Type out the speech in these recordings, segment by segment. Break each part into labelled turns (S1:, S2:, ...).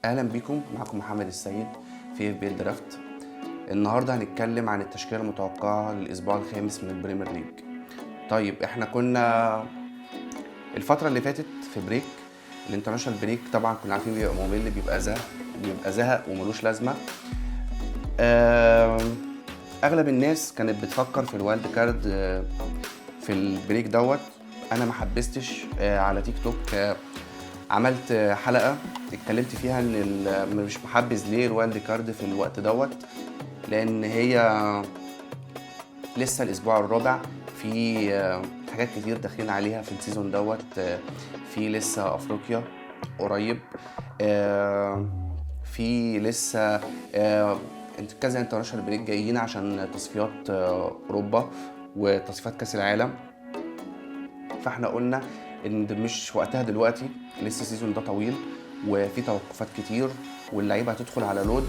S1: اهلا بيكم. معكم محمد السيد في FPL درافت. النهارده هنتكلم عن التشكيله المتوقعه للاسبوع الخامس من البريمير ليج. طيب احنا كنا الفتره اللي فاتت في بريك الانترناشونال بريك، طبعا كنا عارفين بيبقى ممل، بيبقى زهق وملوش لازمه. اغلب الناس كانت بتفكر في الوايلد كارد في البريك دوت. انا ما حبستش على تيك توك عملت حلقة اتكلمت فيها ان مش محبذ ليه الوايلد كارد في الوقت دوت، لان هي لسه الاسبوع الرابع، في حاجات كتير داخلين عليها في السيزون دوت. في لسه افريقيا قريب، في لسه كذا انترناشونال بريك جايين عشان تصفيات اوروبا وتصفيات كاس العالم. فاحنا قلنا ان ده مش وقتها دلوقتي، لسه السيزون ده طويل وفي توقفات كتير واللعيبه هتدخل على لود،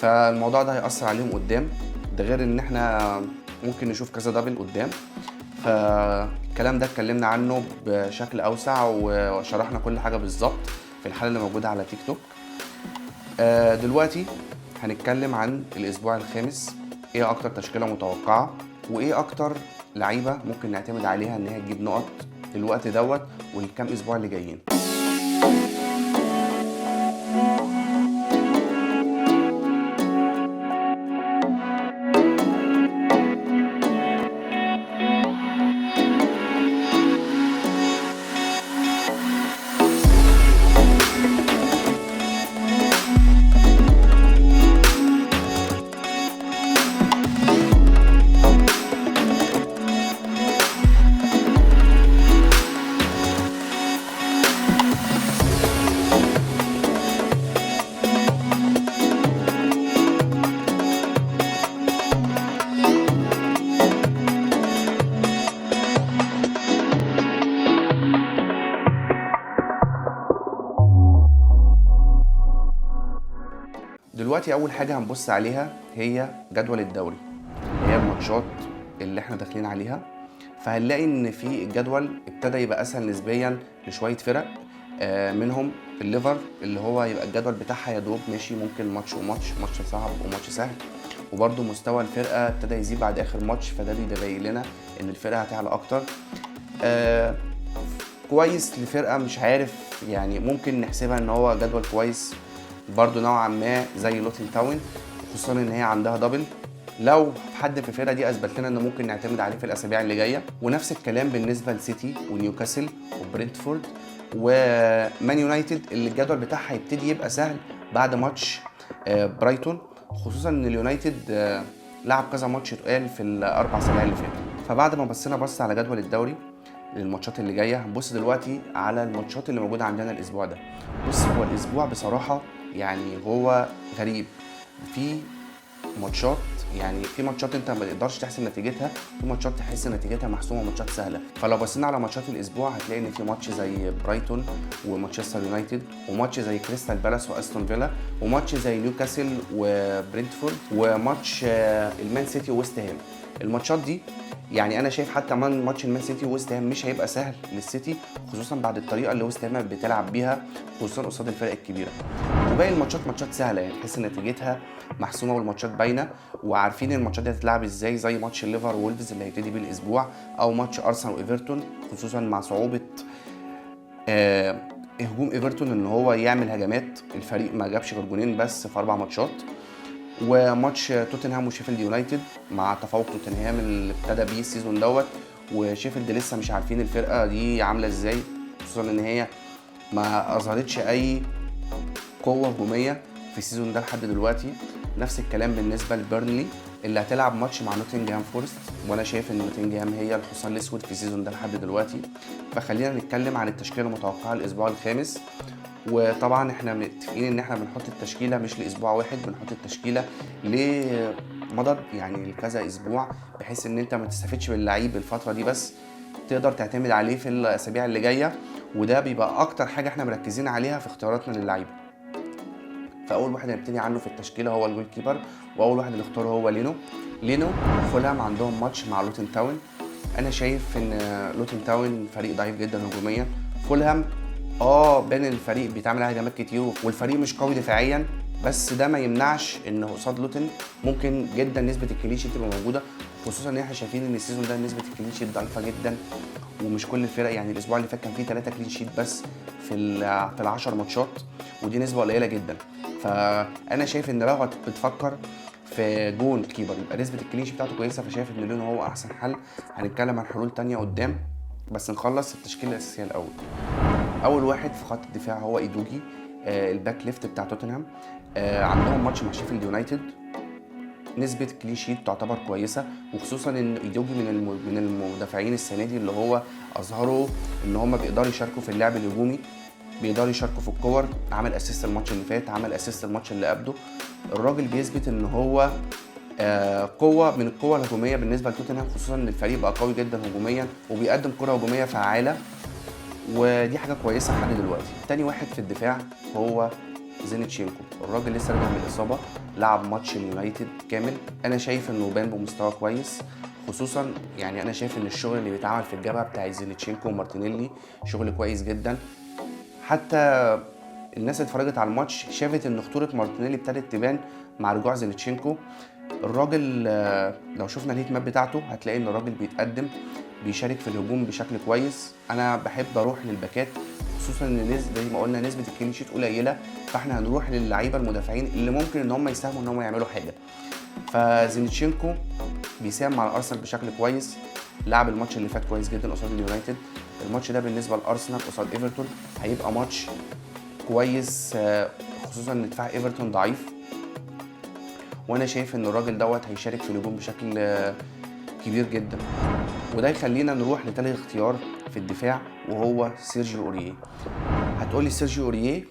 S1: فالموضوع ده هيأثر عليهم قدام. ده غير ان احنا ممكن نشوف كذا دبل قدام، فالكلام ده اتكلمنا عنه بشكل اوسع وشرحنا كل حاجه بالظبط في الحلقه اللي موجوده على تيك توك. دلوقتي هنتكلم عن الاسبوع الخامس، ايه اكتر تشكيله متوقعه وايه اكتر لعيبه ممكن نعتمد عليها ان هي تجيب نقط الوقت دوت والكام اسبوع اللي جايين. دلوقتي اول حاجه هنبص عليها هي جدول الدوري، هي الماتشات اللي احنا داخلين عليها. فهنلاقي ان في الجدول ابتدى يبقى اسهل نسبيا لشويه فرق، منهم الليفر اللي هو يبقى الجدول بتاعها يا دوب ماشي، ممكن ماتش وماتش، ماتش صعب وماتش سهل، وبرده مستوى الفرقه ابتدى يزيد بعد اخر ماتش، فده بيبين لنا ان الفرقه هتعلى اكتر. كويس لفرقه مش عارف، يعني ممكن نحسبها ان هو جدول كويس برضو نوعا ما زي لوتن تاون، خصوصا ان هي عندها دبل. لو حد في الفرقه دي اثبت لنا ان ممكن نعتمد عليه في الاسابيع اللي جايه. ونفس الكلام بالنسبه لسيتي ونيوكاسل وبرنتفورد ومان يونايتد اللي الجدول بتاعها هيبتدي يبقى سهل بعد ماتش برايتون، خصوصا ان اليونايتد لعب كذا ماتش تقال في الاربع اسابيع اللي فاتوا. فبعد ما بصينا على جدول الدوري للماتشات اللي جايه، هنبص دلوقتي على الماتشات اللي موجوده عندنا الاسبوع ده. بص، هو الاسبوع بصراحه يعني هو غريب. في ماتشات، يعني في ماتشات انت ما تقدرش تحسم نتيجتها، في ماتشات تحس نتيجتها محسومه، ماتشات سهله. فلو بصينا على ماتشات الاسبوع هتلاقي ان في ماتش زي برايتون ومانشستر يونايتد، وماتش زي كريستال بالاس واستون فيلا، وماتش زي نيوكاسل وبرنتفورد، وماتش المان سيتي وويست هام. الماتشات دي يعني انا شايف حتى ماتش المان سيتي وويست هام مش هيبقى سهل للسيتي، خصوصا بعد الطريقه اللي ويست هام بتلعب بيها، خصوصا قصاد الفرق الكبيره. وباقي الماتشات ماتشات سهله، يعني تحس ان نتيجتها محسومه والماتشات باينه وعارفين الماتشات دي هتتلعب ازاي، زي ماتش الليفر وولفز اللي هيبتدي بيه الاسبوع، او ماتش ارسنال وايفرتون، خصوصا مع صعوبه هجوم ايفرتون ان هو يعمل هجمات. الفريق ما جابش غير جونين بس في 4 ماتشات. وماتش توتنهام وشيفيلد يونايتد مع تفوق توتنهام اللي ابتدى بيه السيزون دوت، وشيفيلد لسه مش عارفين الفرقه دي عامله ازاي، خصوصا ان هي ما اظهرتش اي قوه هجوميه في السيزون ده لحد دلوقتي. نفس الكلام بالنسبه لبيرنلي اللي هتلعب ماتش مع نوتنجهام فورست، وانا شايف ان نوتنجهام هي الحصان الاسود في السيزون ده لحد دلوقتي. فخلينا نتكلم عن التشكيله المتوقعه الاسبوع الخامس. وطبعا احنا متفقين ان احنا بنحط التشكيله مش لاسبوع واحد، بنحط التشكيله لمدد يعني لكذا اسبوع، بحيث ان انت ما تستفدش باللعيب الفتره دي بس، تقدر تعتمد عليه في الاسابيع اللي جايه. وده بيبقى اكتر حاجه احنا مركزين عليها في اختياراتنا للعيبه. فاول واحد هنبتدي عنه في التشكيله هو الجول كيبر، واول واحد اللي اختاره هو لينو. فولهام عندهم ماتش مع لوتن تاون. انا شايف ان لوتن تاون فريق ضعيف جدا هجوميا. فولهام بين الفريق بيتعمل عليه هجمات كتير والفريق مش قوي دفاعيا، بس ده ما يمنعش ان قصاد لوتن ممكن جدا نسبه الكلين شيت تبقى موجوده، خصوصا ان احنا شايفين ان السيزون ده نسبه الكلين شيت ضعيفه جدا، ومش كل الفرق. يعني الاسبوع اللي فات كان فيه 3 كلين شيت بس في ال10 ماتشات، ودي نسبه قليله جدا. فانا شايف ان لو بتفكر في جون كيبر يبقى نسبه الكلين شيت بتاعته كويسه، فشايف ان ليون هو احسن حل. هنتكلم عن حلول تانية قدام، بس نخلص التشكيله الاساسيه الاول. اول واحد في خط الدفاع هو ايدوجي، الباك ليفت بتاع توتنهام. عندهم ماتش مع شيفيلد يونايتد، نسبه كلين شيت تعتبر كويسه، وخصوصا ان ايدوجي من المدافعين السنه دي اللي هو اظهروا ان هم بيقدروا يشاركوا في اللعب الهجومي، بيقدروا يشاركوا في الكور. عمل اسيست الماتش اللي فات، عمل اسيست الماتش اللي قبله. الراجل بيثبت ان هو قوه من القوه الهجوميه بالنسبه لتوتنهام، خصوصا ان الفريق بقى قوي جدا هجوميا وبيقدم كره هجوميه فعاله، ودي حاجه كويسه لحد دلوقتي. تاني واحد في الدفاع هو زينتشينكو، الراجل لسه راجع من الاصابه، لعب ماتش اليونايتد كامل. انا شايف انه بان بمستوى كويس، خصوصا يعني انا شايف ان الشغل اللي بيتعمل في الجبهه بتاع زينتشينكو ومارتينيلي شغل كويس جدا. حتى الناس اللي اتفرجت على الماتش شافت ان خطوره مارتينيلي ابتدت تبان مع رجوع زينتشينكو. الراجل لو شفنا الهيت ماب بتاعته هتلاقي ان الراجل بيتقدم، بيشارك في الهجوم بشكل كويس. انا بحب اروح للباكات، خصوصا ان زي ما قلنا نسبه الكلين شيت قليله، فاحنا هنروح للعيبه المدافعين اللي ممكن ان هم يساهموا ان هم يعملوا حاجه. فزينتشينكو بيساهم مع الارسنال بشكل كويس، لعب الماتش اللي فات كويس جدا قصاد اليونايتد. الماتش ده بالنسبه لارسنال قصاد ايفرتون هيبقى ماتش كويس، خصوصا ان دفاع ايفرتون ضعيف، وانا شايف ان الراجل دوت هيشارك في الهجوم بشكل كبير جدا. وده يخلينا نروح لتالت اختيار في الدفاع وهو سيرجيو اوريه. هتقولي سيرجيو اوريه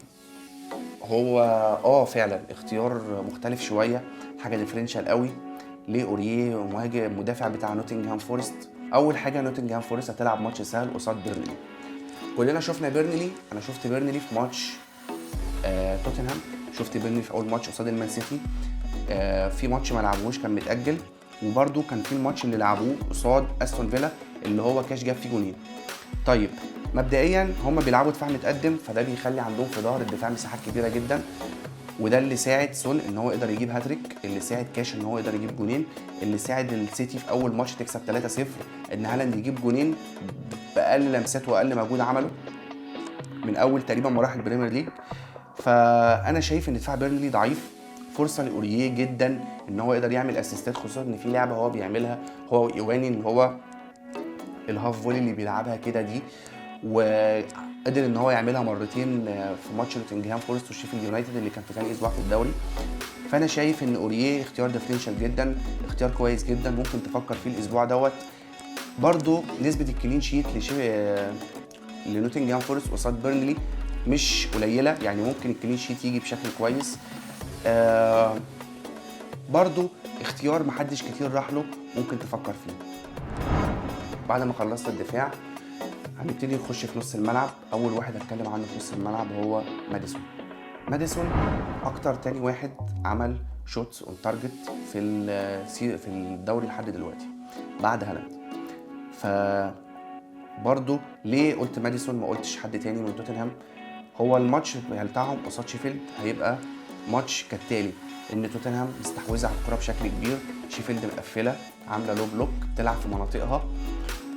S1: هو فعلا اختيار مختلف شويه، حاجه ديفرنشال قوي. ليه اوريه مهاجم مدافع بتاع نوتنجهام فورست؟ اول حاجه نوتنجهام فورست هتلعب ماتش سهل قصاد بيرنلي. كلنا شفنا بيرنلي، انا شفت بيرنلي في ماتش توتنهام، شفت بيرنلي في اول ماتش قصاد المان سيتي. في ماتش ما لعبوش كان متاجل، وبرده كان في الماتش اللي لعبوه قصاد استون فيلا اللي هو كاش جاب فيه جونين. طيب مبدئيا هم بيلعبوا دفاع متقدم، فده بيخلي عندهم في ظهر الدفاع مساحات كبيره جدا، وده اللي ساعد سون ان هو يقدر يجيب هاتريك، اللي ساعد كاش ان هو يقدر يجيب جونين، اللي ساعد السيتي في اول ماتش تكسب 3-0 ان هالاند يجيب جونين باقل لمسات واقل مجهود عمله من اول تقريبا مراحل البريمير ليج. فانا شايف ان دفاع بيرنلي ضعيف، فرصه لاوريه جدا ان هو يقدر يعمل اسيستات، خصوصا ان في لعبه هو بيعملها هو وايواني، اللي هو الهاف فولي اللي بيلعبها كده دي، وقدر ان هو يعملها مرتين في ماتش نوتنجهام فورست وشيفيلد يونايتد اللي كان في ثاني اسبوع في الدوري. فانا شايف ان اوريه اختيار ديفرنشال جدا، اختيار كويس جدا، ممكن تفكر فيه الاسبوع دوت. برضو نسبه الكلين شيت لنوتنجهام فورست قصاد بيرنلي مش قليله، يعني ممكن الكلين شيت يجي بشكل كويس. برضو اختيار محدش كتير راح له ممكن تفكر فيه. بعد ما خلصت الدفاع هنبتدي نخش في نص الملعب. اول واحد هتكلم عنه في نص الملعب هو ماديسون اكتر تاني واحد عمل شوتس اون تارجت في الدوري لحد دلوقتي بعد هالاند. برضو ليه قلت ماديسون ما قلتش حد تاني من توتنهام؟ هو الماتش بتاعهم قصاد شيفيلد هيبقى ماتش كالتالي، ان توتنهام مستحوذه على الكره بشكل كبير، شيفيلد مقفله عامله لو بلوك بتلعب في مناطقها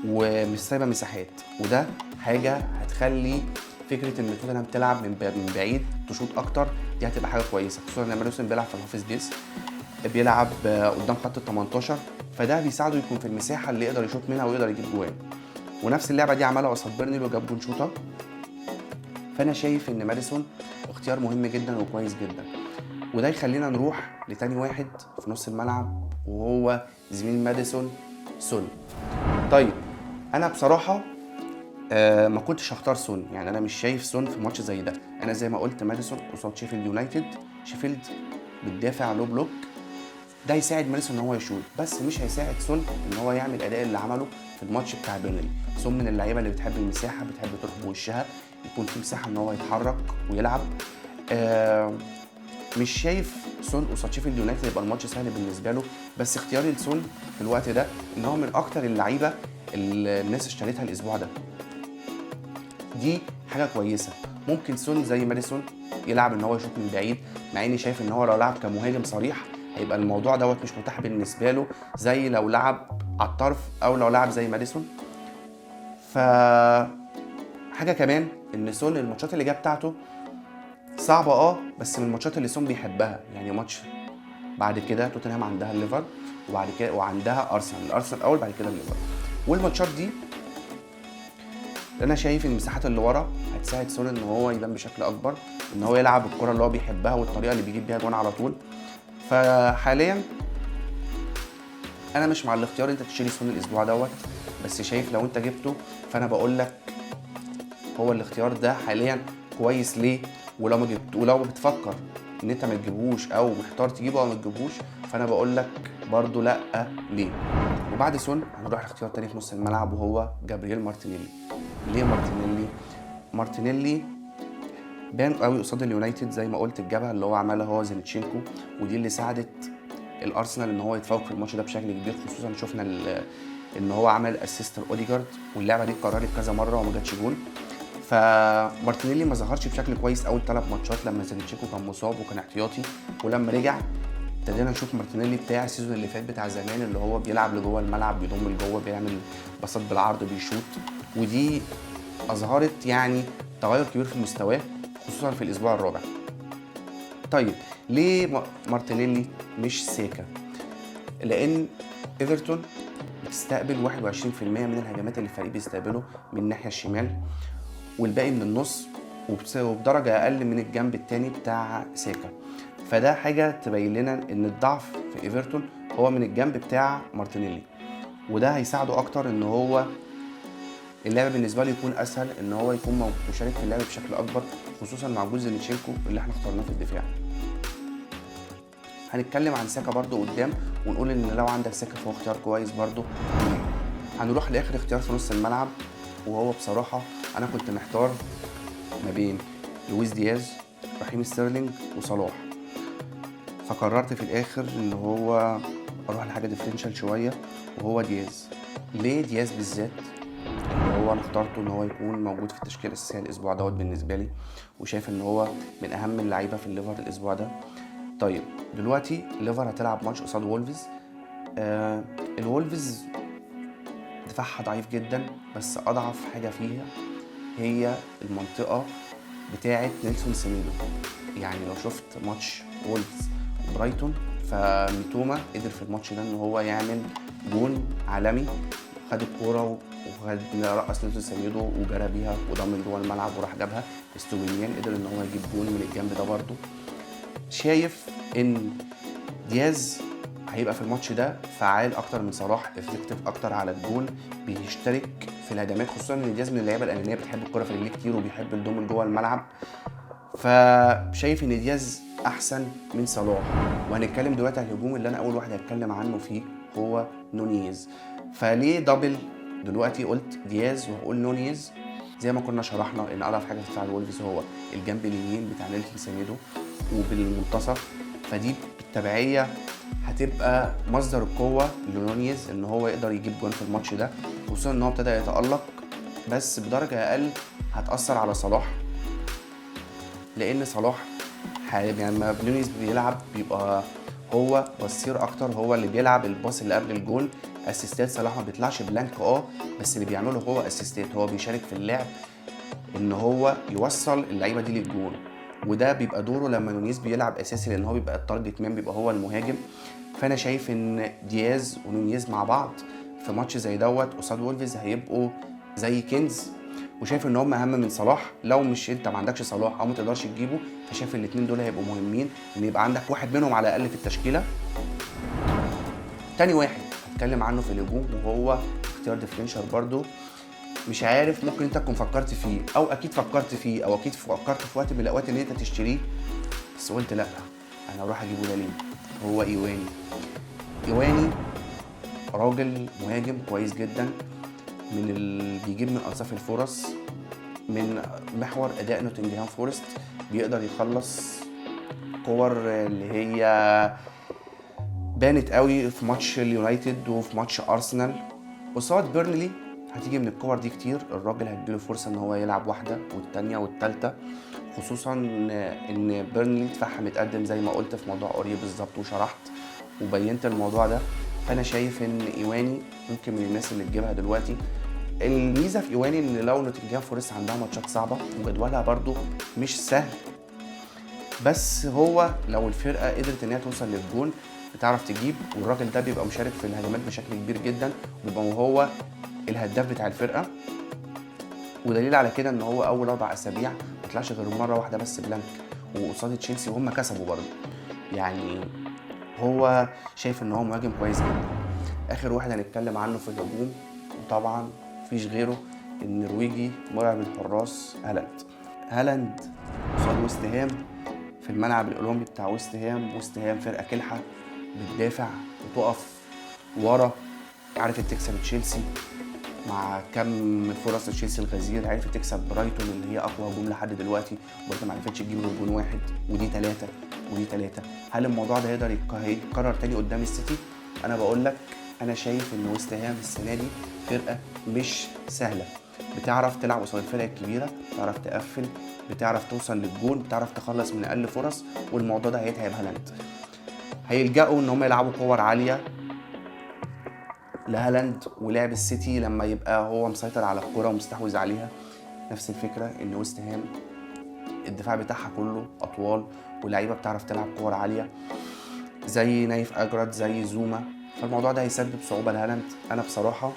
S1: ومش سايبه مساحات، وده حاجه هتخلي فكره ان توتنهام تلعب من بعيد تشوط اكتر، دي هتبقى حاجه كويسه، خصوصا ان ماديسون بيلعب في الهاف سبيس، بيلعب قدام خط ال18، فده بيساعده يكون في المساحه اللي يقدر يشوط منها ويقدر يجيب جوان. ونفس اللعبه دي عملها قصاد بيرنلي وجاب جون شوطه. فانا شايف ان ماديسون اختيار مهم جدا وكويس جدا. وده يخلينا نروح لتاني واحد في نص الملعب وهو زميل ماديسون، سون. طيب انا بصراحه ما كنتش هختار سون، يعني انا مش شايف سون في ماتش زي ده. انا زي ما قلت ماديسون قصاد شيفيلد يونايتد، شيفيلد بتدافع لو بلوك، ده يساعد ماديسون ان هو يشوط، بس مش هيساعد سون ان هو يعمل الاداء اللي عمله في الماتش بتاع بيرنلي. سون من اللعيبه اللي بتحب المساحه، بتحب تروح بوشها، يكون في مساحه ان هو يتحرك ويلعب. مش شايف سون قصاد شيفيلد يونايتد يبقى الماتش سهل بالنسبه له، بس اختياري لسون في الوقت ده ان هو من اكتر اللعيبه اللي الناس اشتريتها الاسبوع ده. دي حاجه كويسه. ممكن سون زي ماديسون يلعب ان هو يشوط من بعيد، مع اني شايف ان هو لو لعب كمهاجم صريح هيبقى الموضوع دوت مش متاح بالنسبه له زي لو لعب على الطرف او لو لعب زي ماديسون. ف حاجه كمان ان سون الماتشات اللي جايه بتاعته صعبه بس من الماتشات اللي سون بيحبها. يعني ماتش بعد كده توتنهام عندها الليفر، وبعد كده وعندها الارسنال الاول بعد كده الليفر. والماتشات دي انا شايف ان المساحات اللي ورا هتساعد سون ان هو يبان بشكل اكبر، ان هو يلعب الكره اللي هو بيحبها والطريقه اللي بيجيب بيها جون على طول. فحاليا انا مش مع الاختيار انت تشتري سون الاسبوع دوت، بس شايف لو انت جبته فانا بقول لك هو الاختيار ده حاليا كويس. ليه؟ ولو بتفكر ان انت ما تجيبهوش او محتار تجيبه او ما تجيبهوش فانا بقول لك برضو لا. ليه؟ وبعد سون هنروح لاختيار تاني في نص الملعب وهو جابرييل مارتينيلي. ليه مارتينيلي بان قوي قصاد اليونايتد زي ما قلت، الجبهه اللي هو عملها هو زينتشينكو، ودي اللي ساعدت الارسنال ان هو يتفوق في الماتش ده بشكل كبير. خصوصا شفنا ان هو عمل اسيست لاوديجارد واللعبه دي اتكررت كذا مره وما جاتش جول. فمارتينيلي ما ظهرش بشكل كويس اول 3 ماتشات لما زينتشينكو كان مصاب وكان احتياطي، ولما رجع ابتدينا نشوف مارتينيلي بتاع السيزون اللي فات بتاع زمان اللي هو بيلعب لجوه الملعب، بيضم لجوه، بيعمل باصات بالعرض، بيشوط. ودي اظهرت يعني تغير كبير في مستواه خصوصا في الاسبوع الرابع. طيب ليه مارتينيلي مش ساكا؟ لان ايفرتون بتستقبل 21% من الهجمات اللي الفريق بيستقبله من الناحيه الشمال، والباقي من النص، وبدرجه اقل من الجنب الثاني بتاع ساكا. فده حاجه تبين لنا ان الضعف في ايفرتون هو من الجنب بتاع مارتينيلي، وده هيساعده اكتر ان هو اللعب بالنسبه له يكون اسهل، ان هو يكون مشارك في اللعب بشكل اكبر، خصوصا مع وجود زينتشينكو اللي احنا اخترناه في الدفاع. هنتكلم عن ساكا برضو قدام ونقول ان لو عندك ساكا فهو اختيار كويس برضو. هنروح لاخر اختيار في نص الملعب، وهو بصراحه انا كنت محتار ما بين لويس دياز، رحيم ستيرلينج، وصلاح. فقررت في الاخر ان هو اروح لحاجه ديفرنشال شويه وهو دياز. ليه دياز بالذات؟ اللي هو انا اخترته ان هو يكون موجود في التشكيله الاساسيه الاسبوع دوت بالنسبه لي، وشايف ان هو من اهم اللعيبه في الليفر الاسبوع ده. طيب دلوقتي الليفر هتلعب ماتش قصاد وولفز. الوولفز دفاعها ضعيف جدا، بس اضعف حاجه فيها هي المنطقه بتاعه نيلسون سيميدو. يعني لو شفت ماتش وولفز وبرايتون فميتوما قدر في الماتش ده ان هو يعمل جون عالمي، خد الكوره وخد رقص نيلسون سيميدو وجرى بيها وضم جوه الملعب وراح جابها. استوبينيان قدر ان هو يجيب جون من الجنب ده برده. شايف ان دياز هيبقى في الماتش ده فعال اكتر من صلاح، افكتيف اكتر على الجول، بيشترك في الهجمات، خصوصا ان دياز من اللعيبه الانانيه بتحب الكره في رجليه كتير وبيحب الدوم جوه الملعب. فشايف ان دياز احسن من صلاح. وهنتكلم دلوقتي على الهجوم اللي انا اول واحد هتكلم عنه فيه هو نونيز. فليه دبل؟ دلوقتي قلت دياز وهقول نونيز زي ما كنا شرحنا ان اضعف حاجه في دفاع الولفز هو الجنب اليمين بتاع نيلسون سيميدو وبالمنتصف، فدي بالتبعيه هتبقى مصدر القوه لنونيز ان هو يقدر يجيب جون في الماتش ده، خصوصا ان هو ابتدى يتالق بس بدرجه اقل هتاثر على صلاح. لان صلاح يعني لما نونيز بيلعب بيبقى هو بصير اكتر، هو اللي بيلعب الباص اللي قبل الجول. اسيستات صلاح ما بيطلعش بلانك بس اللي بيعمله هو اسيستات، هو بيشارك في اللعب ان هو يوصل اللعيبه دي للجول، وده بيبقى دوره لما نونيز بيلعب اساسي لان هو بيبقى التارجت مان، بيبقى هو المهاجم. فانا شايف ان دياز ونونيز مع بعض في ماتش زي دوت قصاد وولفز هيبقوا زي كنز، وشايف ان هم اهم من صلاح. لو مش انت ما عندكش صلاح او ما تقدرش تجيبه فشايف الاثنين دول هيبقوا مهمين ان يبقى عندك واحد منهم على الاقل في التشكيله. تاني واحد هتكلم عنه في الهجوم وهو اختيار ديفرنشال برضو. مش عارف ممكن انت تكون فكرت فيه او اكيد فكرت فيه او اكيد فكرت في وقت من الاوقات ان انت تشتريه، بس قلت لا انا اروح اجيبه. ده ليه؟ هو ايواني راجل مهاجم كويس جدا، من اللي بيجيب من انصاف الفرص، من محور اداء نوتنجهام فورست، بيقدر يخلص كور اللي هي بانت قوي في ماتش اليونايتد وفي ماتش ارسنال. قصاد بيرنلي هتيجي من الكور دي كتير، الراجل هتجيله فرصه ان هو يلعب واحده والتانيه والتالته، خصوصا ان بيرنلي دفاعها متقدم زي ما قلت في موضوع اوريه بالظبط وشرحت وبينت الموضوع ده. فانا شايف ان ايواني ممكن من الناس اللي تجيبها دلوقتي. الميزه في ايواني ان لو نوتنجهام فورست عندها ماتشات صعبه وجدولها برده مش سهل، بس هو لو الفرقه قدرت ان هي توصل للجون بتعرف تجيب، والراجل ده بيبقى مشارك في الهجمات بشكل كبير جدا، وبيبقى هو الهداف بتاع الفرقه. ودليل على كده ان هو اول 4 اسابيع ما طلعش غير مره واحده بس بلانك، وقصاد تشيلسي وهم كسبوا برضه. يعني هو شايف ان هو مهاجم كويس جدا. اخر واحد هنتكلم عنه في الهجوم وطبعا مفيش غيره، النرويجي مرعب الحراس هالاند قصاد ويست هام في الملعب الاولمبي بتاع ويست هام فرقه كلحه بتدافع وتقف ورا، عرفت تكسب تشيلسي مع كم فرص تشيلسي الغزير، عرفت تكسب برايتون اللي هي اقوى هجوم لحد دلوقتي برضه ما عرفتش تجيب غير جون واحد، ودي 3. هل الموضوع ده يقدر يتكرر تاني قدام السيتي؟ انا بقول لك انا شايف ان ويست هام السنه دي فرقه مش سهله، بتعرف تلعب قصاد الفرق الكبيره، بتعرف تقفل، بتعرف توصل للجون، بتعرف تخلص من اقل فرص، والموضوع ده هيتعب هالاند. هيلجأوا ان هم يلعبوا كور عاليه لهالاند، ولعب السيتي لما يبقى هو مسيطر على الكرة ومستحوذ عليها. نفس الفكرة ان ويست هام الدفاع بتاعها كله اطوال ولاعيبه بتعرف تلعب كور عاليه زي نايف اجرد زي زوما، فالموضوع ده هيسبب صعوبه لهالاند. انا بصراحه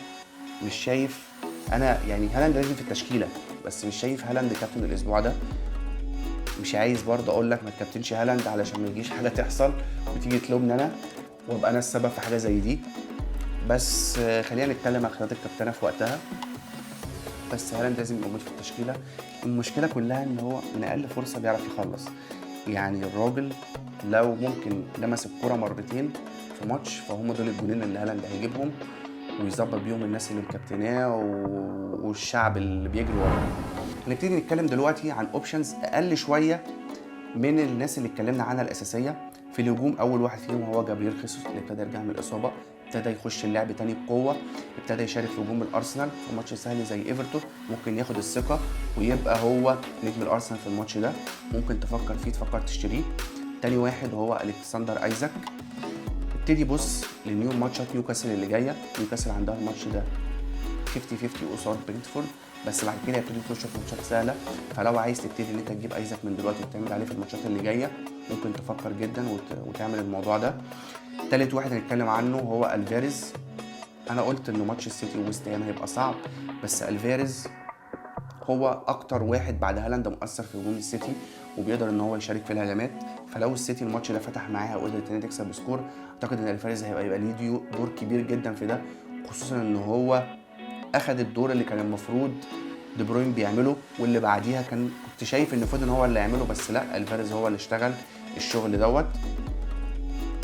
S1: مش شايف، انا يعني هالاند لازم في التشكيله بس مش شايف هالاند كابتن الاسبوع ده. مش عايز برضه اقول لك ما تكابتنش هالاند علشان ما يجيش حاجه تحصل وتيجي تلومني انا وابقى انا السبب في حاجه زي دي، بس خلينا نتكلم عن خيارات الكابتنه في وقتها. بس هالاند لازم يبقى موجود في التشكيله. المشكله كلها ان هو من اقل فرصه بيعرف يخلص، يعني الراجل لو ممكن لمس الكره مرتين في ماتش فهم دول الجولين اللي هالاند هيجيبهم ويظبط بيهم الناس اللي مكابتناه والشعب اللي بيجري وراه. هنبتدي نتكلم دلوقتي عن اوبشنز اقل شويه من الناس اللي اتكلمنا عنها الاساسيه. في الهجوم اول واحد فيهم هو جابرييل خيسوس اللي ابتدى يرجع من الاصابه، ابتدى يخش اللعب تاني بقوه، ابتدى يشارك في هجوم الارسنال في ماتش سهل زي ايفرتون، ممكن ياخد الثقه ويبقى هو نجم الارسنال في الماتش ده، ممكن تفكر فيه تفكر تشتريه. تاني واحد هو الكسندر ايزاك. ابتدي بص ماتشات نيوكاسل اللي جايه، نيوكاسل عندها الماتش ده 50-50 قصاد برينتفورد، بس بعد كده يبتدي يخش في ماتشات سهله، فلو عايز تبتدي ان انت تجيب ايزاك من دلوقتي وتعمل عليه في الماتشات اللي جايه ممكن تفكر جدا وتعمل الموضوع ده. تالت واحد هنتكلم عنه هو الفاريز. انا قلت انه ماتش السيتي وويست هام هيبقى صعب، بس الفاريز هو اكتر واحد بعد هالاند مؤثر في هجوم السيتي وبيقدر ان هو يشارك في الهجمات، فلو السيتي الماتش ده فتح معاها وقدرت ان تكسب سكور اعتقد ان الفاريز هيبقى ليه دور كبير جدا في ده، خصوصا ان هو اخد الدور اللي كان المفروض دي بروين بيعمله واللي بعديها كنت شايف ان فودن هو اللي يعمله، بس لا الفاريز هو اللي اشتغل الشغل دوت.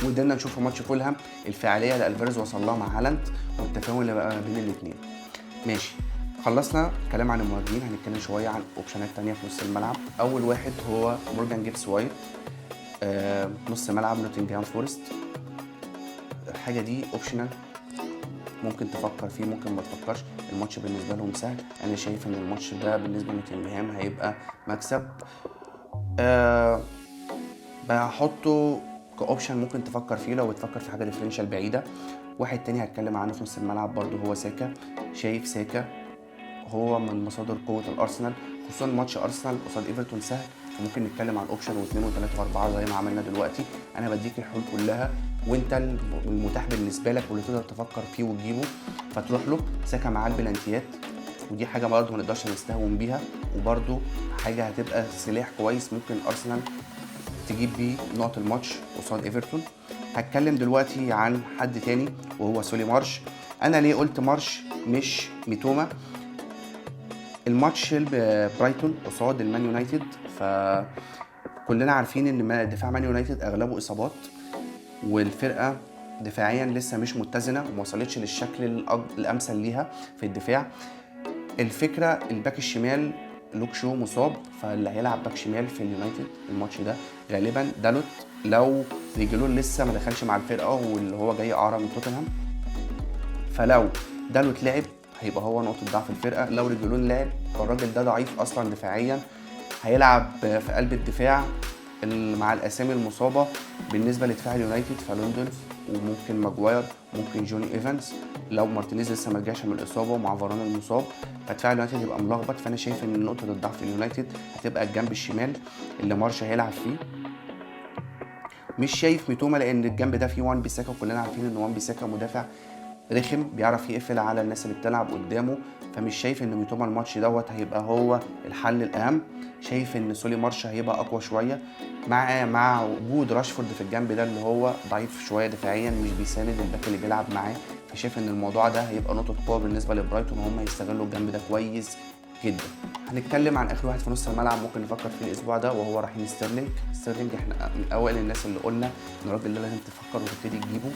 S1: وقدرنا نشوف في ماتش فولهام الفعاليه اللي الفاريز وصل لها مع هالاند والتفاهم اللي بقى بين الاثنين. ماشي، خلصنا الكلام عن المهاجمين، هنتكلم شويه عن اوبشنات تانية في نص الملعب. اول واحد هو مورجان جيبس وايت، نص ملعب نوتنجهام فورست. الحاجه دي اوبشنال، ممكن تفكر فيه ممكن ما تفكرش، الماتش بالنسبه لهم سهل. انا شايف ان الماتش ده بالنسبه لنوتنجهام هيبقى مكسب، بحطه كاوبشن ممكن تفكر فيه لو بتفكر في حاجه ديفرنشال بعيده. واحد تاني هتكلم عنه في نص الملعب برضه هو ساكا. شايف ساكا هو من مصادر قوه الارسنال، خصوصا ماتش ارسنال قصاد ايفرتون سهل، فممكن نتكلم عن اوبشن و2 و3 و4 زي ما عملنا دلوقتي. انا بديك الحلول كلها وانت المتاح بالنسبه لك واللي تقدر تفكر فيه وتجيبه فتروح له. ساكا معاه البلانتيات ودي حاجه برضه ما نقدرش نستهون بيها، وبرضه حاجه هتبقى سلاح كويس ممكن ارسنال تجيب بيه نقط الماتش قصاد ايفرتون. هتكلم دلوقتي عن حد تاني وهو سولي مارش. انا ليه قلت مارش مش ميتوما؟ الماتش برايتون قصاد المان يونايتد، فكلنا عارفين ان دفاع مان يونايتد اغلبه اصابات والفرقه دفاعيا لسه مش متزنه وما وصلتش للشكل الامثل ليها في الدفاع. الفكره الباك الشمال لوك شو مصاب، فاللي هيلعب باك شمال في اليونايتد الماتش ده غالبا دالوت، لو ريجلون لسه ما دخلش مع الفرقه واللي هو جاي اعاره من توتنهام. فلو دالوت لعب هيبقى هو نقطه ضعف الفرقه. لو ريجولون لعب الراجل ده ضعيف اصلا دفاعيا، هيلعب في قلب الدفاع مع الاسامي المصابه بالنسبه لدفاع اليونايتد، فلوندون وممكن ماجواير، ممكن جوني ايفانز، لو مارتينيز لسه ما رجعش من الاصابه ومع فاران المصاب، فدفاع اليونايتد يبقى ملخبط. فانا شايف ان نقطه الضعف اليونايتد هتبقى الجنب الشمال اللي مارش هيلعب فيه. مش شايف ميتوما لان الجنب ده فيه وان بيساكا، وكلنا عارفين ان وان بيساكا مدافع رخم بيعرف يقفل على الناس اللي بتلعب قدامه، فمش شايف ان ميتوما الماتش دوت هيبقى هو الحل الاهم. شايف ان سولي مارش هيبقى اقوى شويه مع وجود راشفورد في الجنب ده اللي هو ضعيف شويه دفاعيا، مش بيساند الباك اللي بيلعب معاه. فشايف ان الموضوع ده هيبقى نقطه قوه بالنسبه لبرايتون، وهم يستغلوا الجنب ده كويس جدا. هنتكلم عن اخر واحد في نص الملعب ممكن نفكر فيه الاسبوع ده، وهو رحيم ستيرلينج. ستيرلينج احنا من اوائل الناس اللي قلنا ان الراجل ده لازم تفكر وتبتدي تجيبه،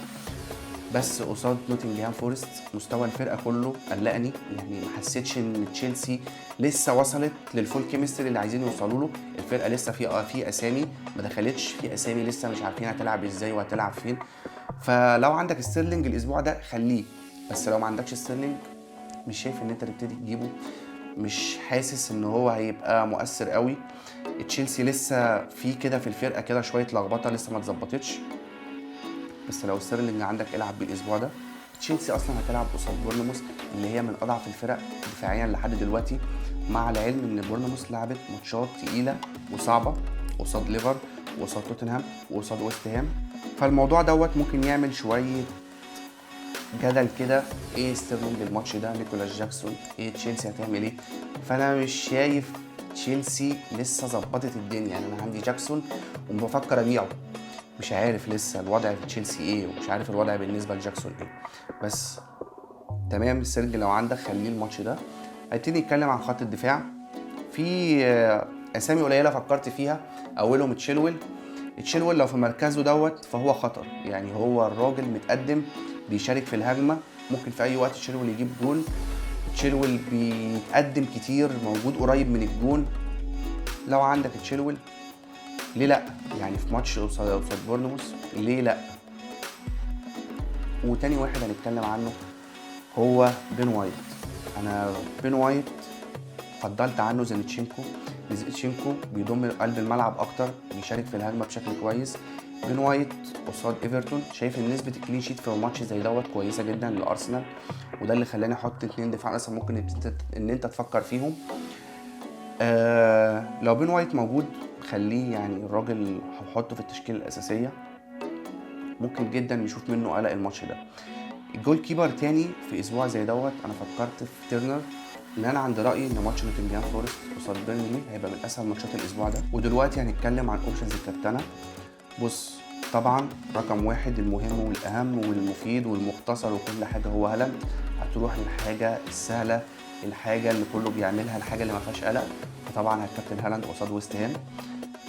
S1: بس قصاد نوتنجهام فورست مستوى الفرقه كله قلقني. يعني ما حسيتش ان تشيلسي لسه وصلت للفول كيمستري اللي عايزين يوصلوا له. الفرقه لسه في اسامي ما دخلتش، في اسامي لسه مش عارفين هتلعب ازاي وهتلعب فين. فلو عندك ستيرلينج الاسبوع ده خليه، بس لو ما عندكش ستيرلينج مش شايف ان انت تبتدي تجيبه. مش حاسس ان هو هيبقى مؤثر قوي. تشيلسي لسه في كده في الفرقه كده شويه لخبطه لسه ما اتظبطتش، بس لو ستيرلينج عندك العب بالاسبوع ده. تشيلسي اصلا هتلعب قصاد بورنموث اللي هي من اضعف الفرق دفاعيا لحد دلوقتي، مع العلم ان بورنموث لعبت ماتشات تقيله وصعبه قصاد ليفر وقصاد توتنهام وقصاد ويست هام. فالموضوع دوت ممكن يعمل شويه جدل كده، ايه ستيرلينج الماتش ده، نيكولاس جاكسون، ايه تشيلسي هتعمل ايه. فانا مش شايف تشيلسي لسه ظبطت الدنيا. يعني انا عندي جاكسون وبفكر ابيعه، مش عارف لسه الوضع في تشيلسي ايه، ومش عارف الوضع بالنسبه لجاكسون ايه. بس تمام سيرج لو عندك خليه الماتش ده. هيبتدي نتكلم عن خط الدفاع. في اسامي قليله فكرت فيها، اولهم تشيلويل. تشيلويل لو في مركزه دوت فهو خطر، يعني هو الراجل متقدم بيشارك في الهجمه، ممكن في اي وقت تشيلويل يجيب جول. تشيلويل بيتقدم كتير، موجود قريب من الجون. لو عندك تشيلويل ليه لا، يعني في ماتش قصاد بورنموث ليه لا. وتاني واحد هنتكلم عنه هو بين وايت. انا بين وايت فضلت عنه زينتشينكو. زينتشينكو بيضم قلب الملعب اكتر، بيشارك في الهجمه بشكل كويس. بين وايت قصاد ايفرتون شايف ان نسبه الكلين شيت في ماتش زي دوت كويسه جدا لارسنال، وده اللي خلاني احط 2 دفاع اصلا ممكن ان انت تفكر فيهم. لو بين وايت موجود خليه، يعني الراجل هحطه في التشكيله الاساسيه، ممكن جدا نشوف منه قلق الماتش ده. الجول كيبر تاني في اسبوع زي دوت انا فكرت في تيرنر، ان انا عندي رايي ان ماتش نوتنجهام فورست قصاد بيرنلي هيبقى من اسهل ماتشات الاسبوع ده. ودلوقتي هنتكلم عن اوبشنز الكابتنه. بص طبعا رقم واحد المهم والاهم والمفيد والمختصر وكل حاجه هو هالاند. هتروح للحاجه السهله، الحاجه اللي كله بيعملها، الحاجه اللي ما فيهاش قلق. فطبعا هتكابتن هالاند قصاد ويست هام.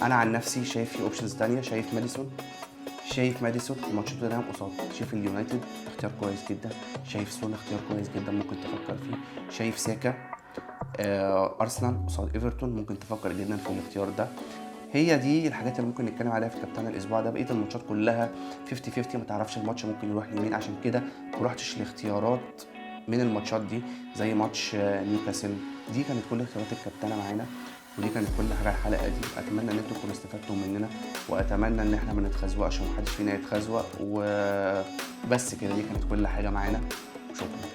S1: انا عن نفسي شايف في اوبشنز تانية، شايف ماديسون في ماتش توتنهام قصاد شيفيلد اليونايتد اختيار كويس جدا. شايف سون اختيار كويس جدا ممكن تفكر فيه. شايف ساكا ارسنال قصاد ايفرتون ممكن تفكر جدا في الاختيار ده. هي دي الحاجات اللي ممكن نتكلم عليها في كابتن الاسبوع ده. بقيه الماتشات كلها 50-50، ما تعرفش الماتش ممكن يروح لمين، عشان كده ما رحتش لاختيارات من الماتشات دي زي ماتش نيوكاسل. دي كانت كل اختيارات الكابتنه معانا، ودي كانت كل حاجه الحلقه دي. اتمنى ان انتم تكونوا استفدتوا مننا، واتمنى ان احنا ما نتخزوقش ومحدش فينا يتخزوق. وبس كده، دي كانت كل حاجه معانا. شكرا.